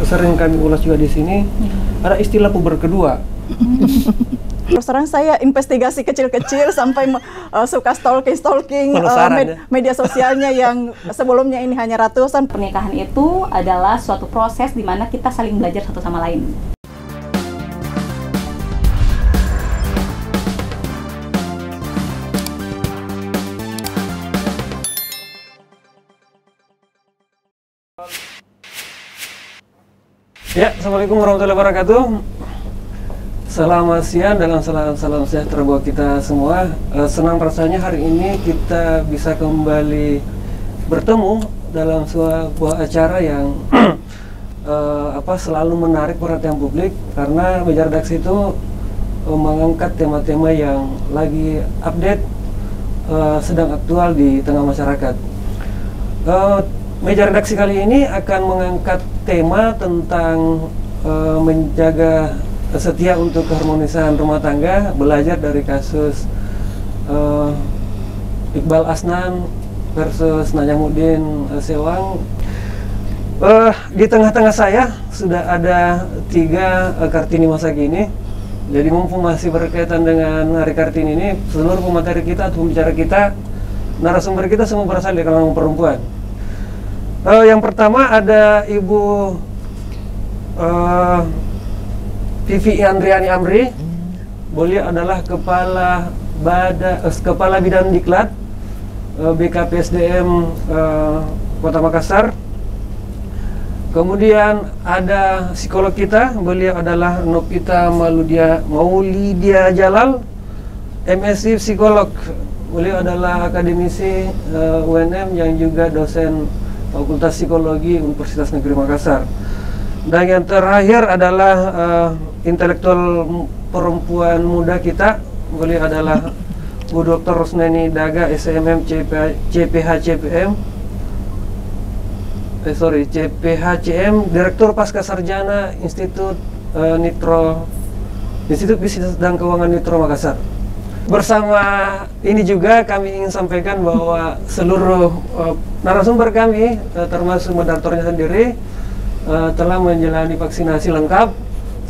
sering kami ulas juga di sini, ada istilah puber kedua. Terus terang saya investigasi kecil-kecil sampai suka stalking media sosialnya yang sebelumnya ini hanya ratusan. Pernikahan itu adalah suatu proses di mana kita saling belajar satu sama lain. Ya, Assalamualaikum warahmatullahi wabarakatuh. Selamat siang dan salam sejahtera buat kita semua. Senang rasanya hari ini kita bisa kembali bertemu dalam sebuah acara yang selalu menarik perhatian publik, karena meja redaksi itu mengangkat tema-tema yang lagi update, sedang aktual di tengah masyarakat. Meja redaksi kali ini akan mengangkat tema tentang menjaga setia untuk keharmonisan rumah tangga, belajar dari kasus Iqbal Asnan versus Najamuddin Sewang. Di tengah-tengah saya sudah ada 3 Kartini masa kini. Jadi mumpung masih berkaitan dengan Hari Kartini ini, seluruh pemateri kita atau pembicara kita, narasumber kita semua berasal dari kalangan perempuan. Yang pertama ada Ibu Vivi Andriani Amri. Beliau adalah Kepala Bidang Diklat BKPSDM Kota Makassar. Kemudian ada psikolog kita, beliau adalah Novita Maulidia Jalal, MSc Psikolog. Beliau adalah akademisi UNM yang juga dosen Fakultas Psikologi Universitas Negeri Makassar. Dan yang terakhir adalah intelektual perempuan muda kita. Beliau adalah Bu Dr. Rosneni Daga, SMM CPHCM, Direktur Pasca Sarjana Institut Bisnis dan Keuangan Nitro Makassar. Bersama ini juga kami ingin sampaikan bahwa seluruh narasumber kami, termasuk moderatornya sendiri, telah menjalani vaksinasi lengkap,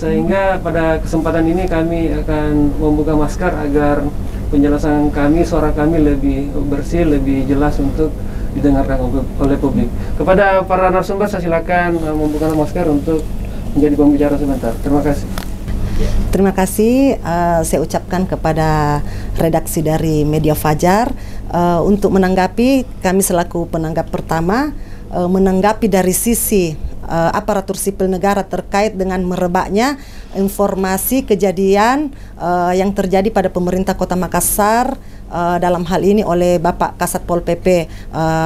sehingga pada kesempatan ini kami akan membuka masker agar penjelasan kami, suara kami lebih bersih, lebih jelas untuk didengarkan oleh publik. Kepada para narasumber saya silakan membuka masker untuk menjadi pembicara sebentar. Terima kasih. Terima kasih saya ucapkan kepada redaksi dari Media Fajar untuk menanggapi, kami selaku penanggap pertama menanggapi dari sisi aparatur sipil negara terkait dengan merebaknya informasi kejadian yang terjadi pada pemerintah Kota Makassar, dalam hal ini oleh Bapak Kasat Pol PP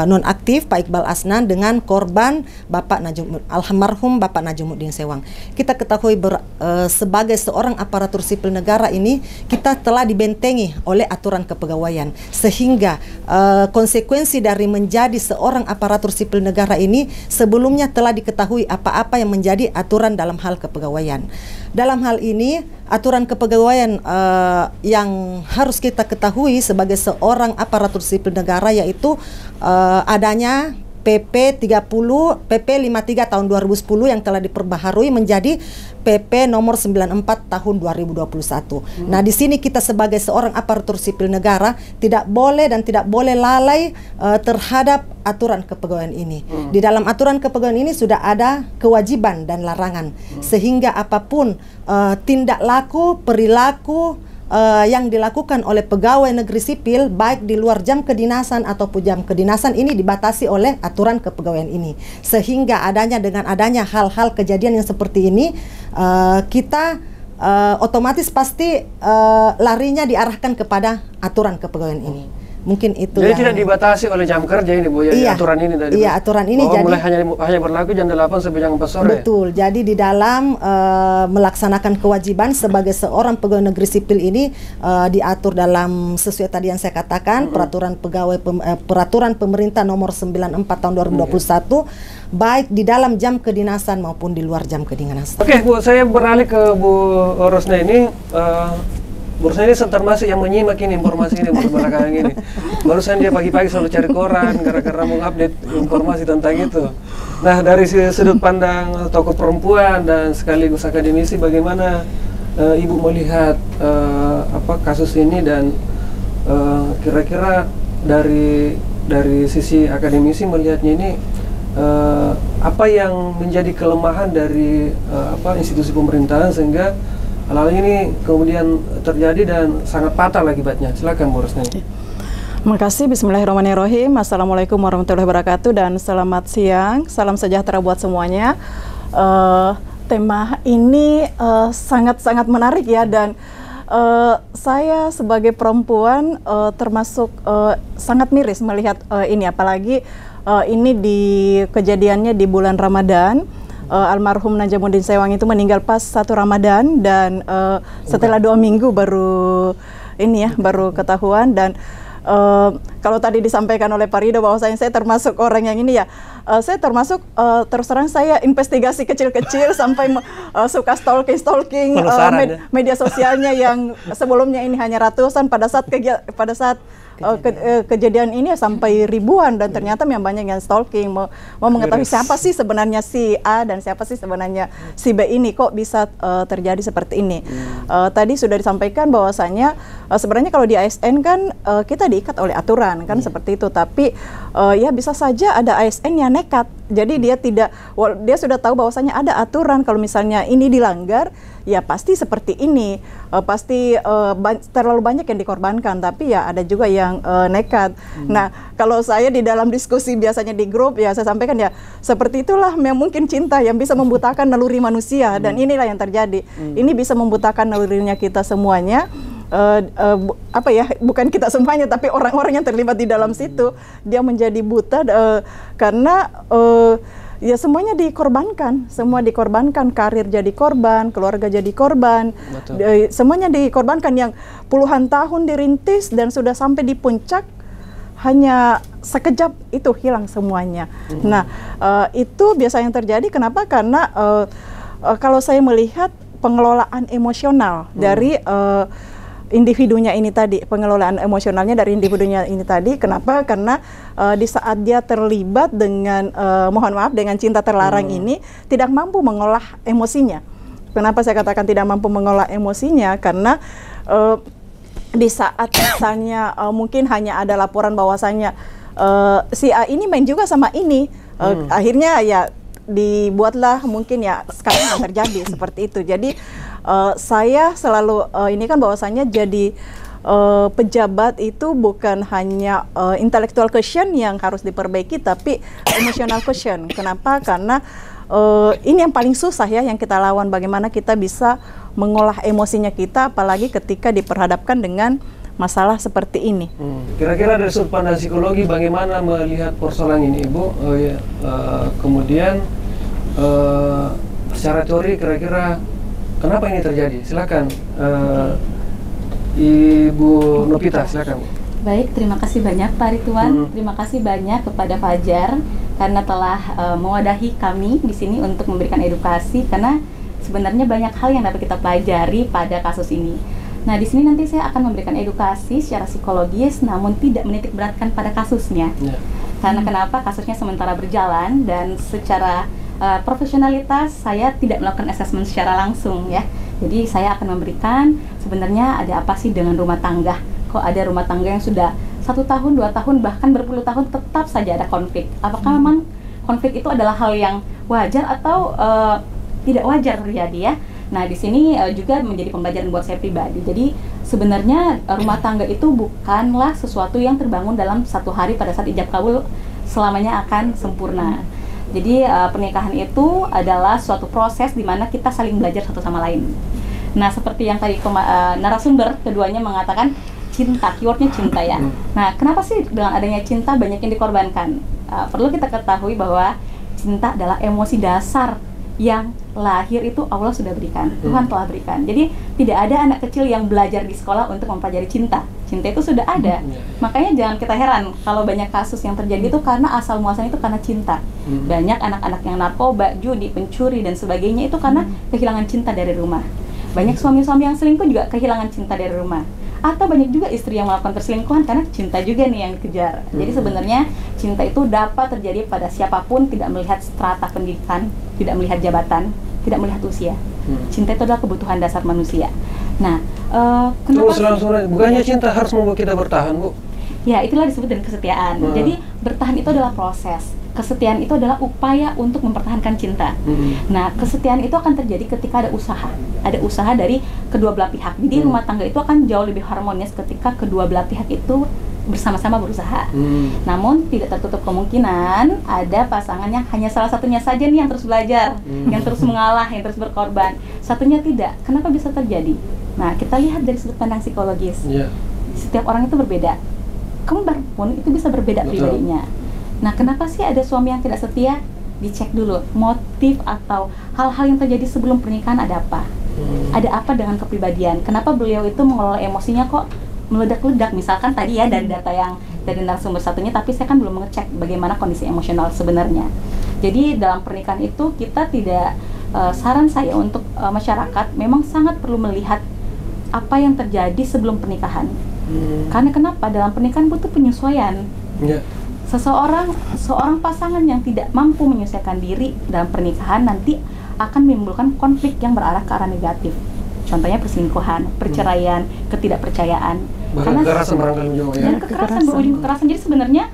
nonaktif Pak Iqbal Asnan dengan korban almarhum Bapak Najamuddin Sewang. Kita ketahui sebagai seorang aparatur sipil negara ini kita telah dibentengi oleh aturan kepegawaian, sehingga konsekuensi dari menjadi seorang aparatur sipil negara ini sebelumnya telah diketahui apa-apa yang menjadi aturan dalam hal kepegawaian. Dalam hal ini aturan kepegawaian yang harus kita ketahui sebagai seorang aparatur sipil negara, yaitu adanya PP 53 tahun 2010 yang telah diperbaharui menjadi PP nomor 94 tahun 2021. Nah, di sini kita sebagai seorang aparatur sipil negara tidak boleh dan tidak boleh lalai terhadap aturan kepegawaian ini. Di dalam aturan kepegawaian ini sudah ada kewajiban dan larangan, sehingga apapun tindak laku, perilaku yang dilakukan oleh pegawai negeri sipil baik di luar jam kedinasan ataupun jam kedinasan ini dibatasi oleh aturan kepegawaian ini, sehingga dengan adanya hal-hal kejadian yang seperti ini kita otomatis pasti larinya diarahkan kepada aturan kepegawaian ini. Mungkin itu. Jadi tidak dibatasi oleh jam kerja ini, Bu, ya, aturan ini tadi. Iya, aturan ini jadi mulai hanya berlaku jam 8 sampai jam 4 sore. Betul. Jadi di dalam melaksanakan kewajiban sebagai seorang pegawai negeri sipil ini diatur dalam sesuai tadi yang saya katakan, peraturan pemerintah nomor 94 tahun 2021, baik di dalam jam kedinasan maupun di luar jam kedinasan. Oke, Bu, saya beralih ke Bu Rosneni. Barusan ini termasuk yang menyimak ini informasi ini belakangan ini. Barusan dia pagi-pagi selalu cari koran gara-gara mau update informasi tentang itu. Nah, dari sudut pandang tokoh perempuan dan sekaligus akademisi, bagaimana Ibu melihat kasus ini dan kira-kira dari sisi akademisi melihatnya ini apa yang menjadi kelemahan dari institusi pemerintahan sehingga hal ini kemudian terjadi dan sangat fatal akibatnya. Silakan Bu Rosnani. Terima kasih. Bismillahirrahmanirrahim. Assalamualaikum warahmatullahi wabarakatuh dan selamat siang. Salam sejahtera buat semuanya. Tema ini sangat-sangat menarik ya, dan saya sebagai perempuan termasuk sangat miris melihat ini, apalagi ini kejadiannya di bulan Ramadan. Almarhum Najamuddin Sewang itu meninggal pas 1 Ramadan dan setelah 2 minggu baru ketahuan. Dan kalau tadi disampaikan oleh Pak Rido bahwasanya saya termasuk orang yang ini ya, saya termasuk terus terang saya investigasi kecil-kecil sampai suka stalking media sosialnya yang sebelumnya ini hanya ratusan, pada saat kejadian ini sampai ribuan, dan ternyata yang banyak yang stalking mau mengetahui siapa sih sebenarnya si A dan siapa sih sebenarnya si B ini, kok bisa terjadi seperti ini. Tadi sudah disampaikan bahwasanya sebenarnya kalau di ASN kan kita diikat oleh aturan kan seperti itu, tapi ya bisa saja ada ASN yang nekat. Jadi dia sudah tahu bahwasanya ada aturan, kalau misalnya ini dilanggar ya pasti seperti ini, pasti terlalu banyak yang dikorbankan, tapi ya ada juga yang nekat. Nah, kalau saya di dalam diskusi biasanya di grup ya saya sampaikan ya, seperti itulah yang mungkin cinta yang bisa membutakan naluri manusia, dan inilah yang terjadi. Ini bisa membutakan nalurinya kita semuanya. Bukan kita semuanya, tapi orang-orang yang terlibat di dalam situ, dia menjadi buta karena ya semuanya dikorbankan, semua dikorbankan, karir jadi korban, keluarga jadi korban, semuanya dikorbankan, yang puluhan tahun dirintis dan sudah sampai di puncak hanya sekejap itu hilang semuanya. Nah, itu biasa yang terjadi. Kenapa? Karena kalau saya melihat pengelolaan emosional dari individunya ini tadi, pengelolaan emosionalnya dari individunya ini tadi. Kenapa? Karena di saat dia terlibat dengan dengan cinta terlarang ini, tidak mampu mengolah emosinya. Kenapa saya katakan tidak mampu mengolah emosinya? Karena di saat misalnya mungkin hanya ada laporan bahwasanya si A ini main juga sama ini, akhirnya ya dibuatlah mungkin ya sekarang yang terjadi seperti itu. Jadi saya selalu ini kan bahwasanya jadi pejabat itu bukan hanya intellectual quotient yang harus diperbaiki, tapi emotional quotient. Kenapa? Karena ini yang paling susah ya yang kita lawan, bagaimana kita bisa mengolah emosinya kita, apalagi ketika diperhadapkan dengan masalah seperti ini. Kira-kira dari sudut pandang psikologi bagaimana melihat persoalan ini, Ibu? Kemudian secara teori kira-kira kenapa ini terjadi? Silakan, Ibu Novita, silakan. Baik, terima kasih banyak Pak Ridwan. Terima kasih banyak kepada Fajar karena telah mewadahi kami di sini untuk memberikan edukasi, karena sebenarnya banyak hal yang dapat kita pelajari pada kasus ini. Nah, di sini nanti saya akan memberikan edukasi secara psikologis, namun tidak menitik beratkan pada kasusnya. Karena kenapa? Kasusnya sementara berjalan dan secara profesionalitas saya tidak melakukan asesmen secara langsung ya. Jadi saya akan memberikan sebenarnya ada apa sih dengan rumah tangga. Kok ada rumah tangga yang sudah 1 tahun, 2 tahun, bahkan berpuluh tahun tetap saja ada konflik. Apakah memang konflik itu adalah hal yang wajar atau tidak wajar terjadi ya? Nah, di sini juga menjadi pembelajaran buat saya pribadi. Jadi sebenarnya rumah tangga itu bukanlah sesuatu yang terbangun dalam 1 hari pada saat ijab kabul selamanya akan sempurna. Jadi pernikahan itu adalah suatu proses di mana kita saling belajar satu sama lain. Nah, seperti yang tadi narasumber keduanya mengatakan cinta, keywordnya cinta ya. Nah, kenapa sih dengan adanya cinta banyak yang dikorbankan? Perlu kita ketahui bahwa cinta adalah emosi dasar yang lahir itu Allah sudah berikan, Tuhan telah berikan. Jadi tidak ada anak kecil yang belajar di sekolah untuk mempelajari cinta. Cinta itu sudah ada. Makanya jangan kita heran kalau banyak kasus yang terjadi itu karena asal muasalnya itu karena cinta. Banyak anak-anak yang narkoba, judi, pencuri dan sebagainya itu karena kehilangan cinta dari rumah. Banyak suami-suami yang selingkuh juga kehilangan cinta dari rumah. Atau banyak juga istri yang melakukan perselingkuhan karena cinta juga nih yang dikejar. Jadi sebenarnya cinta itu dapat terjadi pada siapapun, tidak melihat strata pendidikan, tidak melihat jabatan, tidak melihat usia. Cinta itu adalah kebutuhan dasar manusia. Nah, kenapa? Bukannya cinta harus membuat kita bertahan, Bu? Ya, itulah disebut dengan kesetiaan. Jadi bertahan itu adalah proses. Kesetiaan itu adalah upaya untuk mempertahankan cinta. Nah, kesetiaan itu akan terjadi ketika ada usaha. Ada usaha dari kedua belah pihak. Jadi rumah tangga itu akan jauh lebih harmonis ketika kedua belah pihak itu bersama-sama berusaha. Namun tidak tertutup kemungkinan ada pasangan yang hanya salah satunya saja nih yang terus belajar, yang terus mengalah, yang terus berkorban. Satunya tidak. Kenapa bisa terjadi? Nah, kita lihat dari sudut pandang psikologis. Setiap orang itu berbeda. Kembar pun itu bisa berbeda pribadinya. Nah, kenapa sih ada suami yang tidak setia? Dicek dulu motif atau hal-hal yang terjadi sebelum pernikahan ada apa? Ada apa dengan kepribadian? Kenapa beliau itu mengelola emosinya kok meledak-ledak? Misalkan tadi ya dari data yang dari narasumber satunya, tapi saya kan belum mengecek bagaimana kondisi emosional sebenarnya. Jadi dalam pernikahan itu kita tidak, saran saya untuk masyarakat memang sangat perlu melihat apa yang terjadi sebelum pernikahan. Karena kenapa? Dalam pernikahan butuh penyesuaian. Seorang pasangan yang tidak mampu menyesuaikan diri dalam pernikahan nanti akan menimbulkan konflik yang berarah ke arah negatif. Contohnya perselingkuhan, perceraian, ketidakpercayaan. Karena kekerasan barangkali juga ya. Dan kekerasan berujung kekerasan. Jadi sebenarnya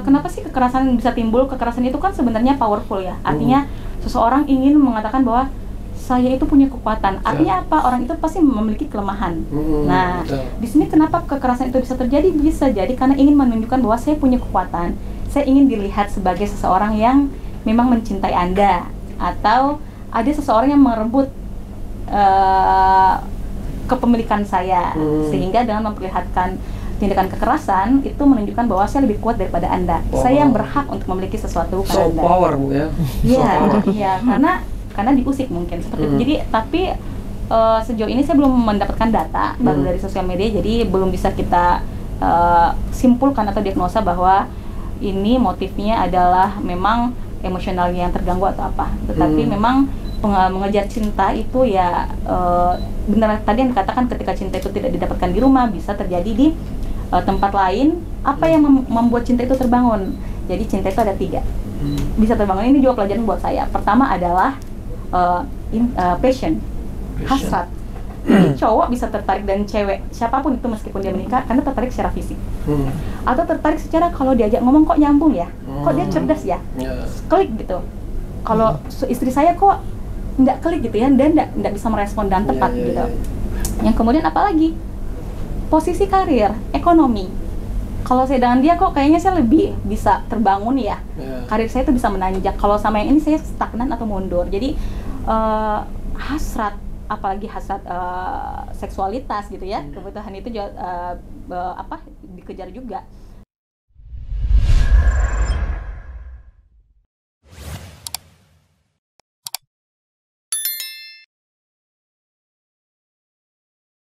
kenapa sih kekerasan bisa timbul? Kekerasan itu kan sebenarnya powerful ya. Artinya seseorang ingin mengatakan bahwa saya itu punya kekuatan. Artinya apa? Orang itu pasti memiliki kelemahan. Nah, di sini kenapa kekerasan itu bisa terjadi? Bisa jadi karena ingin menunjukkan bahwa saya punya kekuatan. Saya ingin dilihat sebagai seseorang yang memang mencintai Anda, atau ada seseorang yang merebut kepemilikan saya, sehingga dengan memperlihatkan tindakan kekerasan itu menunjukkan bahwa saya lebih kuat daripada Anda. Saya yang berhak untuk memiliki sesuatu pada Anda. Power, Bu ya. Iya, karena diusik mungkin seperti itu. Jadi tapi sejauh ini saya belum mendapatkan data baru dari sosial media, jadi belum bisa kita simpulkan atau diagnosa bahwa ini motifnya adalah memang emosionalnya yang terganggu atau apa. Tetapi memang mengejar cinta itu ya benar tadi yang dikatakan, ketika cinta itu tidak didapatkan di rumah, bisa terjadi di tempat lain. Apa yang membuat cinta itu terbangun? Jadi cinta itu ada 3 bisa terbangun. Ini juga pelajaran buat saya. Pertama adalah passion, hasrat. Jadi cowok bisa tertarik dan cewek siapapun itu meskipun dia menikah karena tertarik secara fisik, atau tertarik secara kalau diajak ngomong kok nyambung ya, kok dia cerdas ya, klik gitu. Kalau istri saya kok nggak klik gitu ya, dan nggak bisa merespon dan tepat gitu. Yang kemudian apalagi posisi karir, ekonomi. Kalau saya dengan dia kok kayaknya saya lebih bisa terbangun ya, karir saya itu bisa menanjak. Kalau sama yang ini saya stagnan atau mundur. Jadi hasrat, apalagi hasrat seksualitas gitu ya, kebutuhan itu juga dikejar juga.